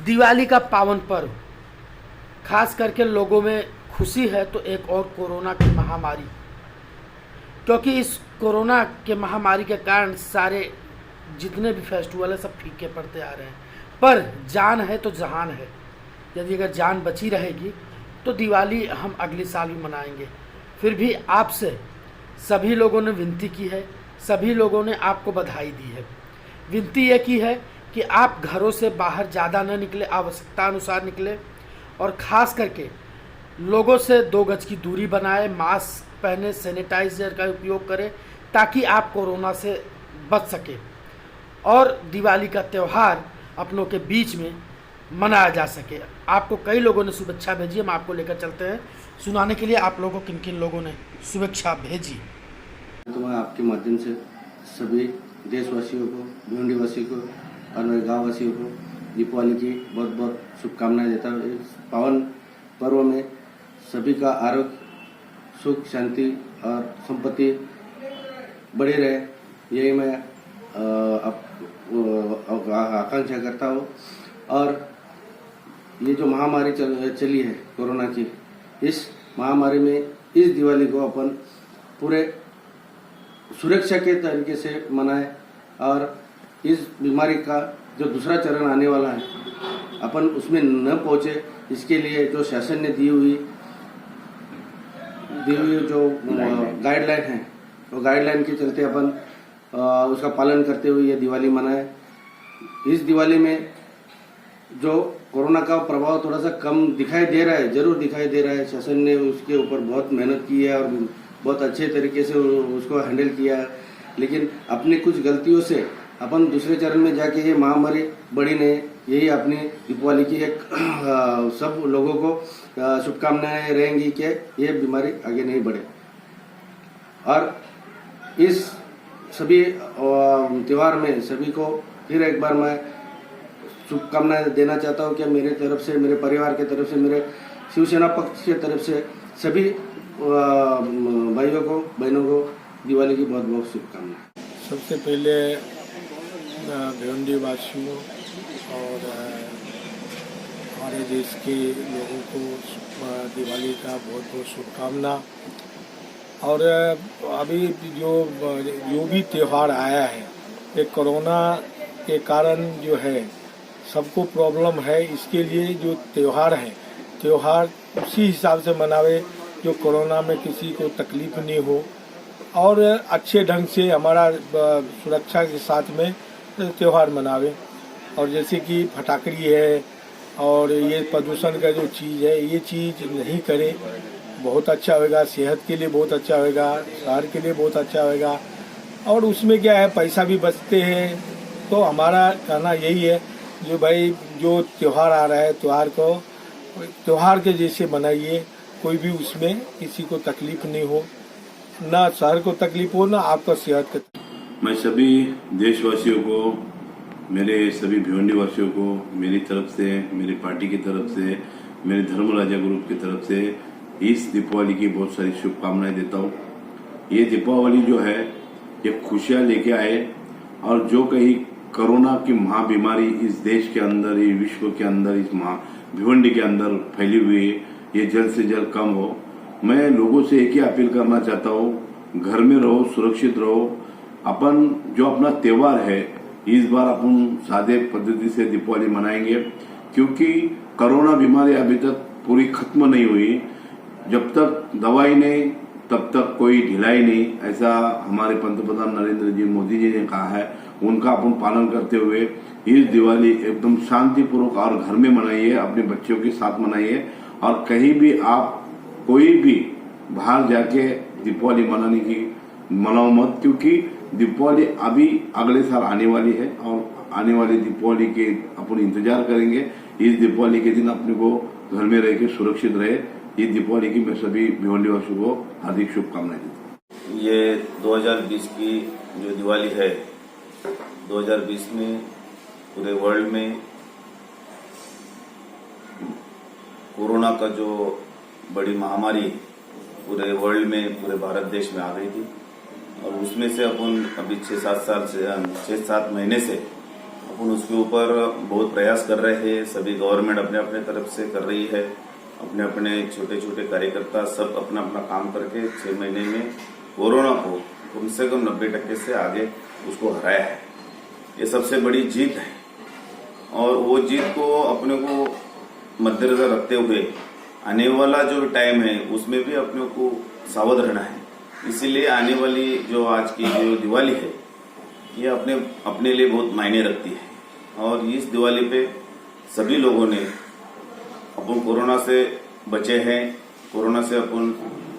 दिवाली का पावन पर्व, खास करके लोगों में खुशी है तो एक और कोरोना की महामारी, क्योंकि इस कोरोना के महामारी के कारण सारे जितने भी फेस्टिवल है सब फीके पड़ते आ रहे हैं। पर जान है तो जहान है। यदि अगर जान बची रहेगी तो दिवाली हम अगले साल भी मनाएंगे। फिर भी आपसे सभी लोगों ने विनती की है, सभी लोगों ने आपको बधाई दी है। विनती ये की है कि आप घरों से बाहर ज़्यादा न निकले, आवश्यकता अनुसार निकले और ख़ास करके लोगों से 2 गज की दूरी बनाए, मास्क पहने, सैनिटाइजर का उपयोग करें ताकि आप कोरोना से बच सके और दिवाली का त्यौहार अपनों के बीच में मनाया जा सके। आपको कई लोगों ने शुभेच्छा भेजी, हम आपको लेकर चलते हैं सुनाने के लिए आप लोगों को किन किन लोगों ने शुभेच्छा भेजी। तो मैं आपके माध्यम से सभी देशवासियों को, भिवंडी वासियों को और मेरे गाँव वासियों को दीपावली की बहुत बहुत शुभकामनाएं देता हूँ। इस पावन पर्व में सभी का आरोग्य, सुख, शांति और संपत्ति बढ़ी रहे, यही मैं आकांक्षा करता हूँ। और ये जो महामारी चली है कोरोना की, इस महामारी में इस दिवाली को अपन पूरे सुरक्षा के तरीके से मनाएं और इस बीमारी का जो दूसरा चरण आने वाला है अपन उसमें न पहुंचे, इसके लिए जो शासन ने दी हुई जो गाइडलाइन है, तो गाइडलाइन के चलते अपन उसका पालन करते हुए ये दिवाली मनाएं। इस दिवाली में जो कोरोना का प्रभाव थोड़ा सा कम दिखाई दे रहा है, जरूर दिखाई दे रहा है। शासन ने उसके ऊपर बहुत मेहनत की है और बहुत अच्छे तरीके से उसको हैंडल किया है, लेकिन अपनी कुछ गलतियों से अपन दूसरे चरण में जाके ये महामारी बढ़ी नहीं। यही अपनी दीपावली की एक सब लोगों को शुभकामनाएं रहेंगी कि ये बीमारी आगे नहीं बढ़े। और इस सभी त्योहार में सभी को फिर एक बार मैं शुभकामनाएं देना चाहता हूँ कि मेरे तरफ से, मेरे परिवार के तरफ से, मेरे शिवसेना पक्ष की तरफ से सभी भाइयों को, बहनों को दिवाली की बहुत बहुत शुभकामनाएं। सबसे पहले भिवंडी वासियों और हमारे देश के लोगों को दिवाली का बहुत बहुत शुभकामना। और अभी जो भी त्यौहार आया है, ये कोरोना के कारण जो है सबको प्रॉब्लम है। इसके लिए जो त्यौहार उसी हिसाब से मनावे जो कोरोना में किसी को तकलीफ नहीं हो और अच्छे ढंग से हमारा सुरक्षा के साथ में त्यौहार मनावे। और जैसे कि फटाकड़ी है और ये प्रदूषण का जो चीज़ है, ये चीज़ नहीं करे, बहुत अच्छा होगा, सेहत के लिए बहुत अच्छा होगा, शहर के लिए बहुत अच्छा होगा। और उसमें क्या है, पैसा भी बचते हैं। तो हमारा कहना यही है जो भाई जो त्यौहार आ रहा है, त्यौहार को त्यौहार के जैसे मनाइए, कोई भी उसमें किसी को तकलीफ नहीं हो, ना शहर को तकलीफ हो, ना आपका सेहत का। मैं सभी देशवासियों को, मेरे सभी भिवंडी वासियों को मेरी तरफ से, मेरी पार्टी की तरफ से, मेरे धर्म राजा ग्रुप की तरफ से इस दीपावली की बहुत सारी शुभकामनाएं देता हूँ। ये दीपावली जो है ये खुशियाँ लेके आए और जो कहीं कोरोना की महाबीमारी इस देश के अंदर, ये विश्व के अंदर, इस भिवंडी के अंदर फैली हुई है, ये जल्द से जल्द कम हो। मैं लोगों से एक ही अपील करना चाहता हूँ, घर में रहो, सुरक्षित रहो। अपन जो अपना त्योहार है इस बार अपन सादे पद्धति से दीपावली मनाएंगे, क्योंकि कोरोना बीमारी अभी तक पूरी खत्म नहीं हुई। जब तक दवाई नहीं तब तक कोई ढिलाई नहीं, ऐसा हमारे पंतप्रधान नरेंद्र जी मोदी जी ने कहा है। उनका अपन पालन करते हुए इस दिवाली एकदम शांतिपूर्वक और घर में मनाइए, अपने बच्चों के साथ मनाइए। और कहीं भी आप कोई भी बाहर जाके दीपावली मनाओ मत, क्योंकि दीपावली अभी अगले साल आने वाली है और आने वाली दीपावली के अपन इंतजार करेंगे। इस दीपावली के दिन अपने को घर में रह के सुरक्षित रहे। इस दीपावली की मैं सभी भिवंडी वासियों को हार्दिक शुभकामनाएं देता हूँ। ये 2020 की जो दिवाली है, 2020 में पूरे वर्ल्ड में कोरोना का जो बड़ी महामारी पूरे वर्ल्ड में, पूरे भारत देश में आ गई थी और उसमें से अपन अभी 6-7 महीने से अपन उसके ऊपर बहुत प्रयास कर रहे हैं। सभी गवर्नमेंट अपने अपने तरफ से कर रही है, अपने अपने छोटे छोटे कार्यकर्ता सब अपना अपना काम करके 6 महीने में कोरोना को कम से कम 90% से आगे उसको हराया है। ये सबसे बड़ी जीत है और वो जीत को अपने को मद्देनजर रखते हुए आने वाला जो टाइम है उसमें भी अपने को सावध रहना है। इसीलिए आने वाली जो आज की जो दिवाली है ये अपने लिए बहुत मायने रखती है और इस दिवाली पे सभी लोगों ने अपन कोरोना से बचे हैं, कोरोना से अपन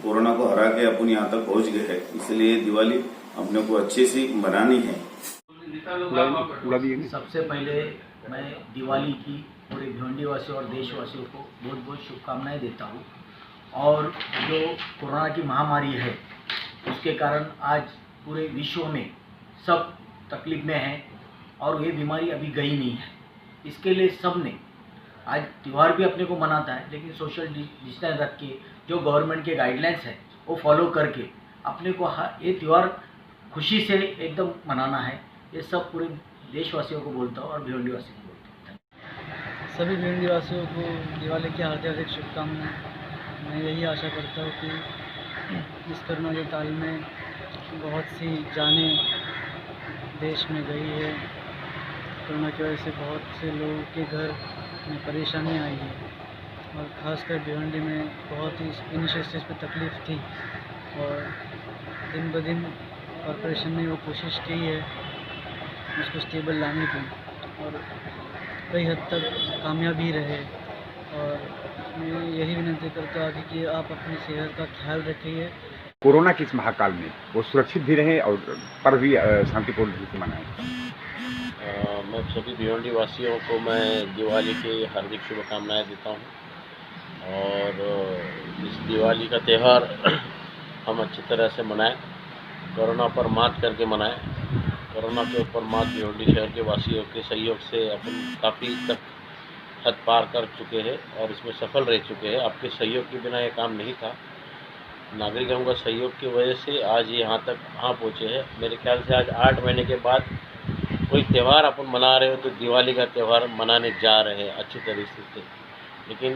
कोरोना को हरा के अपन यहाँ तक पहुँच गए हैं। इसलिए दिवाली अपने को अच्छी सी मनानी है। सबसे पहले मैं दिवाली की पूरे भिवंडी वासियों और देशवासियों को बहुत बहुत शुभकामनाएं देता हूँ। और जो कोरोना की महामारी है उसके कारण आज पूरे विश्व में सब तकलीफ में हैं और ये बीमारी अभी गई नहीं है। इसके लिए सब ने आज त्यौहार भी अपने को मनाता है, लेकिन सोशल डिस्टेंस रख के जो गवर्नमेंट के गाइडलाइंस है वो फॉलो करके अपने को ये त्यौहार खुशी से एकदम मनाना है। ये सब पूरे देशवासियों को बोलता हूँ और भिवंडी वासियों को बोलता हूँ। सभी भिवंडी वासियों को दिवाली की हार्दिक शुभकामनाएं। मैं यही आशा करता हूँ कि इस कोरोना के काल में बहुत सी जानें देश में गई है। कोरोना की वजह से बहुत से लोगों के घर में परेशानी आई है और ख़ासकर भिवंडी में बहुत ही इनिशियल स्टेज पर तकलीफ़ थी और दिन ब दिन कॉरपोरेशन ने वो कोशिश की है उसको स्टेबल लाने की और कई हद तक कामयाब भी रहे। और मैं यही विनती करता हूँ कि आप अपनी सेहत का ख्याल रखिए। कोरोना के इस महाकाल में वो सुरक्षित भी रहें और पर्व भी शांतिपूर्ण ढंग से मनाएं। मैं सभी भिवंडी वासियों को मैं दिवाली की हार्दिक शुभकामनाएं देता हूं और इस दिवाली का त्यौहार हम अच्छी तरह से मनाएं, कोरोना पर मात करके मनाएं। कोरोना के ऊपर मात भिवंडी शहर के वासियों के सहयोग से अपन काफ़ी तक हद पार कर चुके हैं और इसमें सफल रह चुके हैं। आपके सहयोग के बिना ये काम नहीं था। नागरिकों का सहयोग की वजह से आज यहाँ तक पहुँचे हैं। मेरे ख्याल से आज 8 महीने के बाद कोई त्यौहार अपन मना रहे हो तो दिवाली का त्यौहार मनाने जा रहे हैं अच्छी तरीके से। लेकिन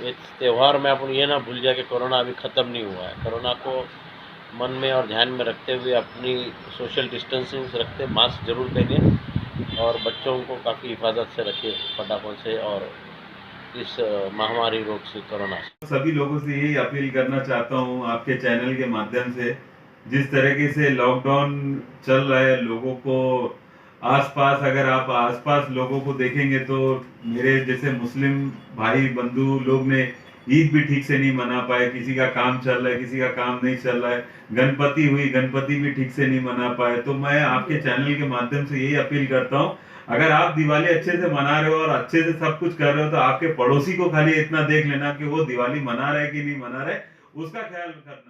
इस त्यौहार में अपन ये ना भूल जाए कि कोरोना अभी ख़त्म नहीं हुआ है। कोरोना को मन में और ध्यान में रखते हुए अपनी सोशल डिस्टेंसिंग रखते, मास्क जरूर पहने और बच्चों को काफ़ी हिफाजत से रखिए फटाकों से और इस महामारी रोग से, कोरोना से। सभी लोगों से यही अपील करना चाहता हूँ आपके चैनल के माध्यम से, जिस तरीके से लॉकडाउन चल रहा है, लोगों को आसपास, अगर आप आसपास लोगों को देखेंगे तो मेरे जैसे मुस्लिम भाई बंधु लोग ने ईद भी ठीक से नहीं मना पाए। किसी का काम चल रहा है, किसी का काम नहीं चल रहा है। गणपति हुई, गणपति भी ठीक से नहीं मना पाए। तो मैं आपके चैनल के माध्यम से यही अपील करता हूँ, अगर आप दिवाली अच्छे से मना रहे हो और अच्छे से सब कुछ कर रहे हो तो आपके पड़ोसी को खाली इतना देख लेना कि वो दिवाली मना रहे कि नहीं मना रहे, उसका ख्याल करना।